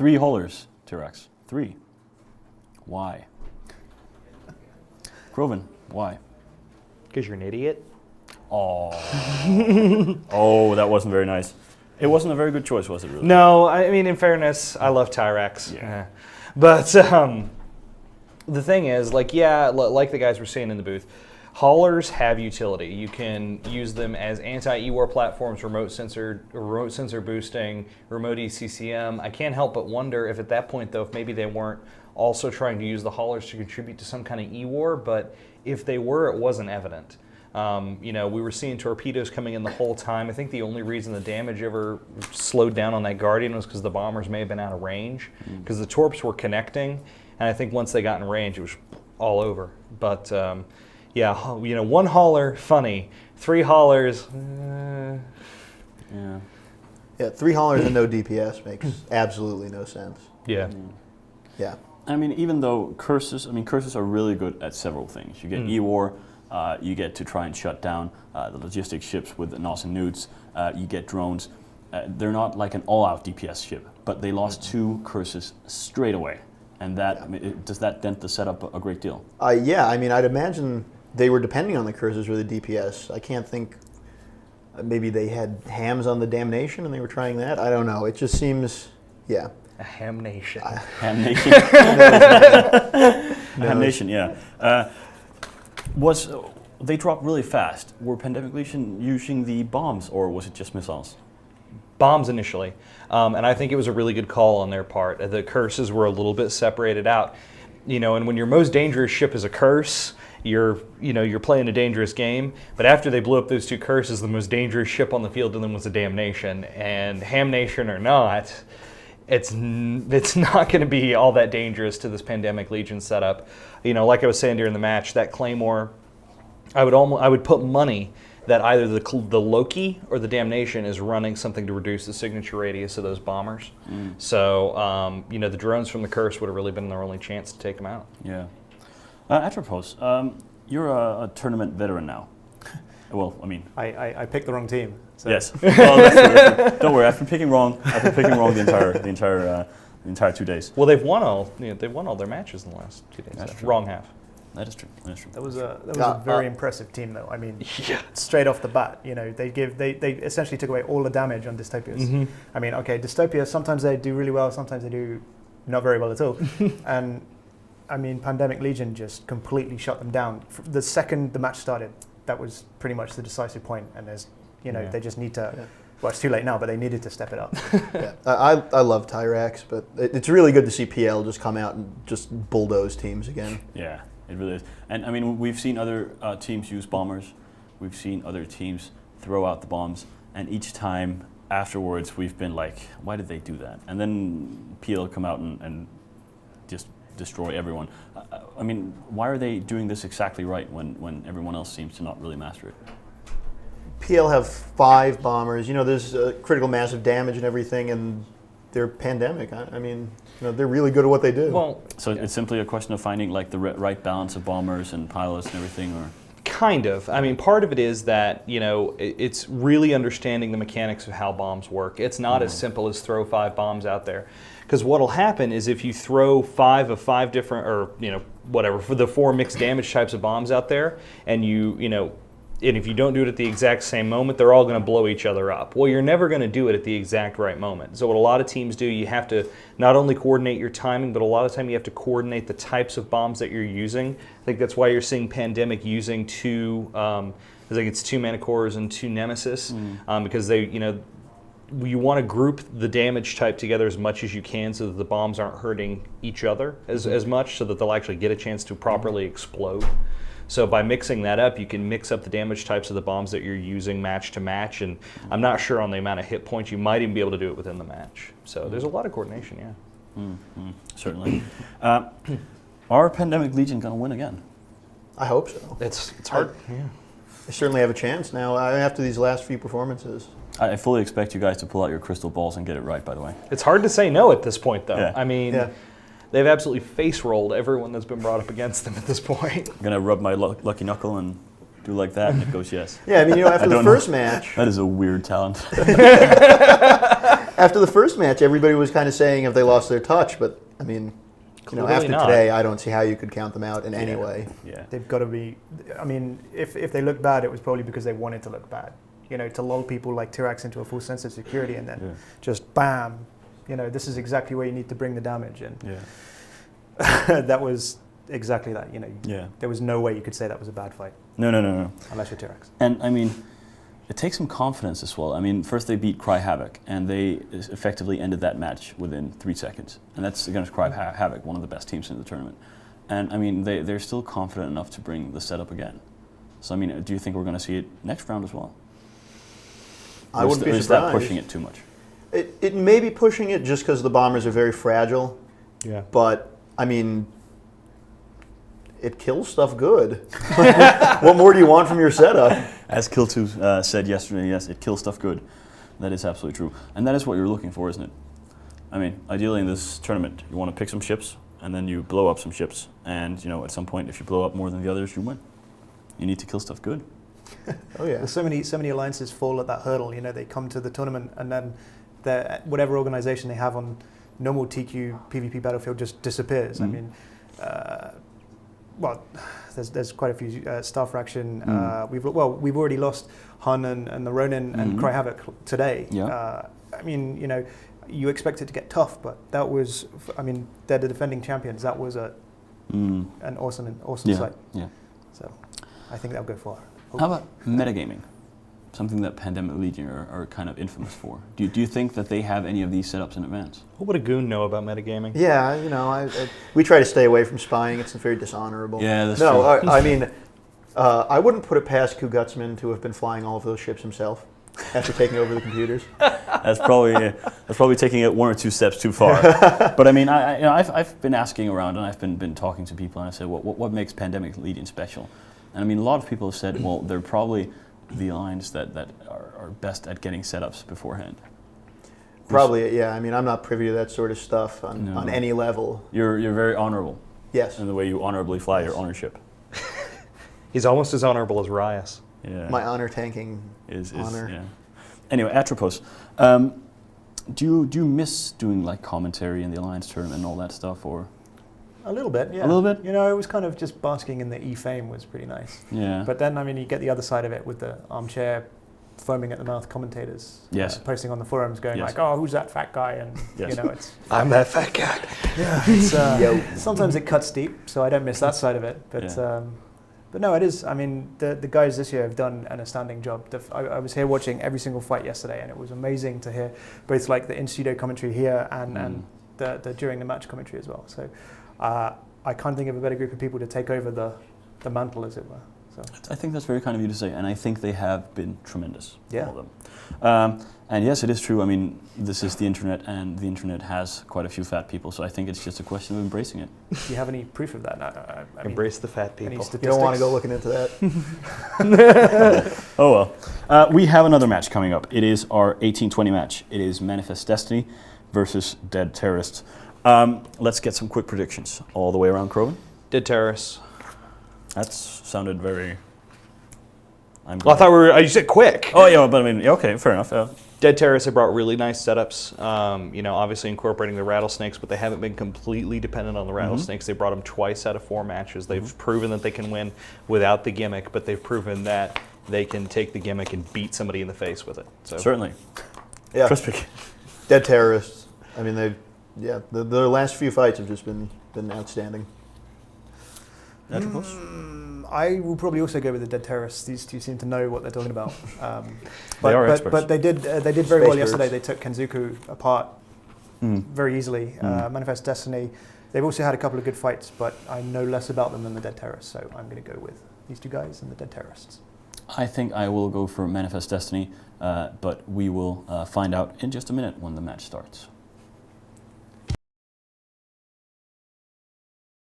3 haulers, T-Rex. 3. Why? Groven, why? Because you're an idiot. Oh. Oh, that wasn't very nice. It wasn't a very good choice, was it, really? No, I mean, in fairness, I love T-Rex. Yeah. But the thing is, like the guys were saying in the booth, haulers have utility. You can use them as anti-EWAR platforms, remote sensor boosting, remote ECCM. I can't help but wonder if at that point, though, if maybe they weren't also trying to use the haulers to contribute to some kind of EWAR, but if they were, it wasn't evident. We were seeing torpedoes coming in the whole time. I think the only reason the damage ever slowed down on that Guardian was because the bombers may have been out of range, because the torps were connecting, and I think once they got in range, it was all over. But one hauler, funny. 3 haulers, Yeah, 3 haulers and no DPS makes absolutely no sense. Yeah. Yeah. I mean, even though curses are really good at several things. You get EWAR, you get to try and shut down the logistics ships with the NOS and newts, you get drones. They're not like an all-out DPS ship, but they lost 2 curses straight away. And that does that dent the setup a great deal? Yeah, I mean, I'd imagine they were depending on the curses for the DPS. I can't think, maybe they had hams on the Damnation and they were trying that. I don't know. It just seems, yeah. A ham nation. Ham Nation. Ham Nation, yeah. They dropped really fast. Were Pandemic Legion using the bombs, or was it just missiles? Bombs initially, and I think it was a really good call on their part. The curses were a little bit separated out, and when your most dangerous ship is a curse, you're playing a dangerous game. But after they blew up those 2 curses, the most dangerous ship on the field to them was a Damnation, and Ham Nation or not, it's not going to be all that dangerous to this Pandemic Legion setup. Like I was saying during the match, that Claymore, I would put money that either the Loki or the Damnation is running something to reduce the signature radius of those bombers. So, the drones from the curse would have really been their only chance to take them out. Yeah. Atropos, you're a tournament veteran now. Well, I mean, I picked the wrong team. So. Yes. Well, that's true. Don't worry, I've been picking wrong the entire 2 days. Well, they've won all their matches in the last 2 days. That's true. Wrong half. That is true. That was a very impressive team, though. I mean, straight off the bat, they essentially took away all the damage on Dystopias. I mean, okay, Dystopia, sometimes they do really well, sometimes they do not very well at all. And I mean, Pandemic Legion just completely shut them down. The second the match started, that was pretty much the decisive point. And they just need to. Yeah. Well, it's too late now, but they needed to step it up. Yeah. I love Tyrax, but it's really good to see PL just come out and just bulldoze teams again. Yeah, it really is. And I mean, we've seen other teams use bombers. We've seen other teams throw out the bombs. And each time afterwards, we've been like, why did they do that? And then PL come out and just destroy everyone. I mean, why are they doing this exactly right when everyone else seems to not really master it? PL have 5 bombers. There's critical massive damage and everything, and they're Pandemic. I mean, they're really good at what they do. Well, so it's simply a question of finding like the right balance of bombers and pilots and everything, or kind of. I mean, part of it is that it's really understanding the mechanics of how bombs work. It's not as simple as throw 5 bombs out there. Because what'll happen is if you throw 5 of 5 different, or whatever, for the 4 mixed damage types of bombs out there, and and if you don't do it at the exact same moment, they're all going to blow each other up. Well, you're never going to do it at the exact right moment. So what a lot of teams do, you have to not only coordinate your timing, but a lot of time you have to coordinate the types of bombs that you're using. I think that's why you're seeing Pandemic using 2, I think it's 2 Manticores and 2 Nemesis, because they, you want to group the damage type together as much as you can so that the bombs aren't hurting each other as much, so that they'll actually get a chance to properly explode. So by mixing that up, you can mix up the damage types of the bombs that you're using match to match, and I'm not sure on the amount of hit points. You might even be able to do it within the match. So there's a lot of coordination, yeah. Certainly. Are Pandemic Legion going to win again? I hope so. It's hard. Yeah. They certainly have a chance now after these last few performances. I fully expect you guys to pull out your crystal balls and get it right, by the way. It's hard to say no at this point, though. Yeah. I mean, they've absolutely face-rolled everyone that's been brought up against them at this point. I'm going to rub my lucky knuckle and do like that, and it goes yes. Yeah, I mean, after the first match... That is a weird talent. After the first match, everybody was kind of saying if they lost their touch, but I mean, Clearly after not. today, I don't see how you could count them out in any way. Yeah. They've got to be. I mean, if they look bad, it was probably because they wanted to look bad. To lull people like Tyrax into a full sense of security, and then just bam. This is exactly where you need to bring the damage, and that was exactly that. There was no way you could say that was a bad fight. No. Unless you're Tyrax. And I mean, it takes some confidence as well. I mean, first they beat Cry Havoc, and they effectively ended that match within 3 seconds. And that's against Cry Havoc, one of the best teams in the tournament. And I mean, they're still confident enough to bring the setup again. So I mean, do you think we're going to see it next round as well? I wouldn't be surprised. Is that pushing it too much? It may be pushing it just because the Bombers are very fragile. Yeah. But, I mean, it kills stuff good. What more do you want from your setup? As Kill2 said yesterday, yes, it kills stuff good. That is absolutely true. And that is what you're looking for, isn't it? I mean, ideally in this tournament, you want to pick some ships, and then you blow up some ships. And, at some point, if you blow up more than the others, you win. You need to kill stuff good. Oh, yeah. There's so many alliances fall at that hurdle. They come to the tournament, and then whatever organization they have on normal TQ PvP battlefield just disappears. I mean, there's quite a few Star Fraction. We've already lost Hun and the Ronin and Cry Havoc today. Yeah. I mean, you expect it to get tough, but that was. I mean, they're the defending champions. That was an awesome sight. Yeah. So, I think that'll go far. How about metagaming? Something that Pandemic Legion are kind of infamous for. Do you think that they have any of these setups in advance? What would a goon know about metagaming? Yeah, we try to stay away from spying. It's very dishonorable. Yeah, that's true. I mean, I wouldn't put it past Kugutsman to have been flying all of those ships himself after taking over the computers. That's probably taking it 1 or 2 steps too far. But I mean, I've been asking around, and I've been talking to people, and I said, what makes Pandemic Legion special? And I mean, a lot of people have said, well, they're probably the alliance that are best at getting setups beforehand. Probably, yeah. I mean, I'm not privy to that sort of stuff on any level. You're very honorable. Yes. In the way you honorably fly your ownership. He's almost as honorable as Rias. Yeah. My honor tanking is honor. Yeah. Anyway, Atropos, do you miss doing like commentary in the alliance tournament and all that stuff, or? A little bit, yeah. A little bit? It was kind of just basking in the E-fame was pretty nice. Yeah. But then, I mean, you get the other side of it with the armchair, foaming at the mouth commentators. Yes. Posting on the forums going like, oh, who's that fat guy? And, it's... I'm that fat guy. Yeah. It's, sometimes it cuts deep, so I don't miss that side of it. But but no, it is. I mean, the guys this year have done an astounding job. I was here watching every single fight yesterday, and it was amazing to hear both like the in-studio commentary here and the during the match commentary as well. So I can't think of a better group of people to take over the mantle, as it were. So I think that's very kind of you to say, and I think they have been tremendous, yeah. all of them. And yes, it is true. I mean, this is the internet, and the internet has quite a few fat people, so I think it's just a question of embracing it. Do you have any proof of that? I mean, embrace the fat people. You don't want to go looking into that. Oh well. We have another match coming up. It is our 1820 match. It is Manifest Destiny versus Dead Terrorists. Let's get some quick predictions all the way around, Crowan. Dead Terrorists. That sounded very... Well, I thought you said quick. Oh yeah, but I mean, okay, fair enough. Dead Terrorists have brought really nice setups, obviously incorporating the rattlesnakes, but they haven't been completely dependent on the rattlesnakes. They brought them twice out of 4 matches. They've proven that they can win without the gimmick, but they've proven that they can take the gimmick and beat somebody in the face with it. So certainly. Yeah. Crispic. Dead Terrorists. I mean, their last few fights have just been outstanding. I will probably also go with the Dead Terrorists. These two seem to know what they're talking about. They are experts. But they did very well yesterday. They took Kenzuku apart very easily. Manifest Destiny. They've also had a couple of good fights, but I know less about them than the Dead Terrorists, so I'm going to go with these two guys and the Dead Terrorists. I think I will go for Manifest Destiny, but we will find out in just a minute when the match starts.